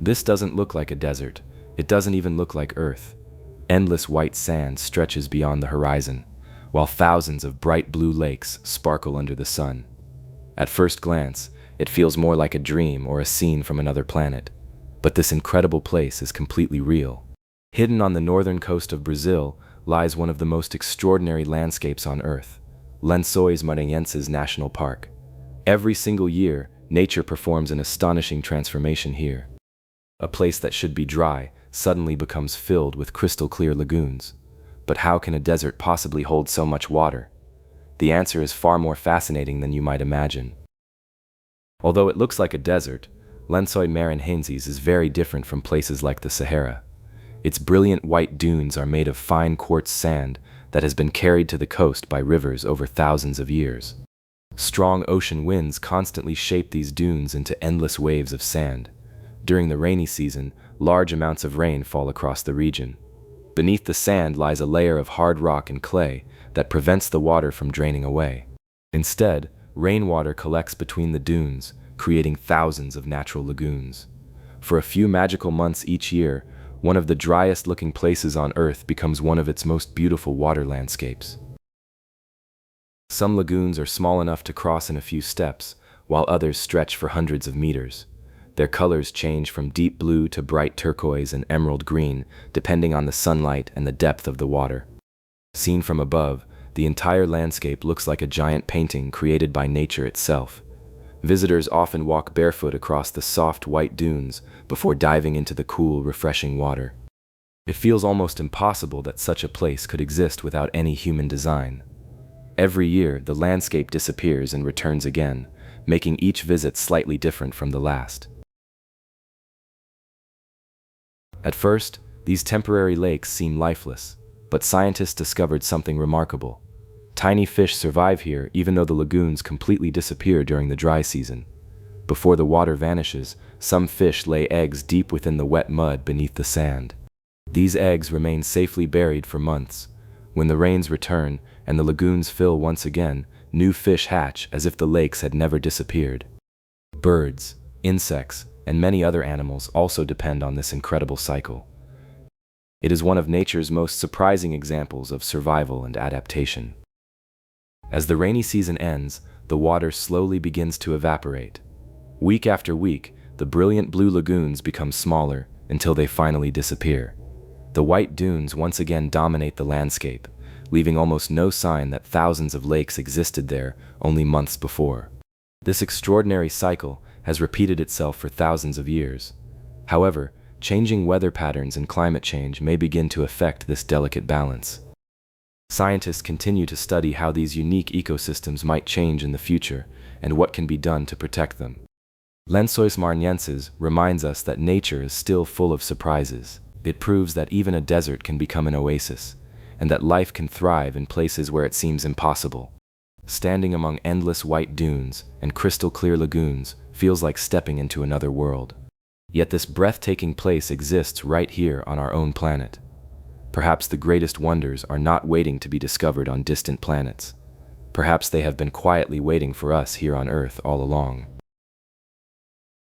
This doesn't look like a desert. It doesn't even look like Earth. Endless white sand stretches beyond the horizon, while thousands of bright blue lakes sparkle under the sun. At first glance, it feels more like a dream or a scene from another planet. But this incredible place is completely real. Hidden on the northern coast of Brazil lies one of the most extraordinary landscapes on Earth, Lençóis Maranhenses National Park. Every single year, nature performs an astonishing transformation here. A place that should be dry suddenly becomes filled with crystal-clear lagoons. But how can a desert possibly hold so much water? The answer is far more fascinating than you might imagine. Although it looks like a desert, Lençóis Maranhenses is very different from places like the Sahara. Its brilliant white dunes are made of fine quartz sand that has been carried to the coast by rivers over thousands of years. Strong ocean winds constantly shape these dunes into endless waves of sand. During the rainy season, large amounts of rain fall across the region. Beneath the sand lies a layer of hard rock and clay that prevents the water from draining away. Instead, rainwater collects between the dunes, creating thousands of natural lagoons. For a few magical months each year, one of the driest-looking places on Earth becomes one of its most beautiful water landscapes. Some lagoons are small enough to cross in a few steps, while others stretch for hundreds of meters. Their colors change from deep blue to bright turquoise and emerald green, depending on the sunlight and the depth of the water. Seen from above, the entire landscape looks like a giant painting created by nature itself. Visitors often walk barefoot across the soft white dunes before diving into the cool, refreshing water. It feels almost impossible that such a place could exist without any human design. Every year, the landscape disappears and returns again, making each visit slightly different from the last. At first, these temporary lakes seem lifeless, but scientists discovered something remarkable. Tiny fish survive here even though the lagoons completely disappear during the dry season. Before the water vanishes, some fish lay eggs deep within the wet mud beneath the sand. These eggs remain safely buried for months. When the rains return and the lagoons fill once again, new fish hatch as if the lakes had never disappeared. Birds, insects, and many other animals also depend on this incredible cycle. It is one of nature's most surprising examples of survival and adaptation. As the rainy season ends, the water slowly begins to evaporate. Week after week, the brilliant blue lagoons become smaller until they finally disappear. The white dunes once again dominate the landscape, leaving almost no sign that thousands of lakes existed there only months before. This extraordinary cycle has repeated itself for thousands of years. However, changing weather patterns and climate change may begin to affect this delicate balance. Scientists continue to study how these unique ecosystems might change in the future and what can be done to protect them. Lençóis Maranhenses reminds us that nature is still full of surprises. It proves that even a desert can become an oasis, and that life can thrive in places where it seems impossible. Standing among endless white dunes and crystal-clear lagoons feels like stepping into another world. Yet this breathtaking place exists right here on our own planet. Perhaps the greatest wonders are not waiting to be discovered on distant planets. Perhaps they have been quietly waiting for us here on Earth all along.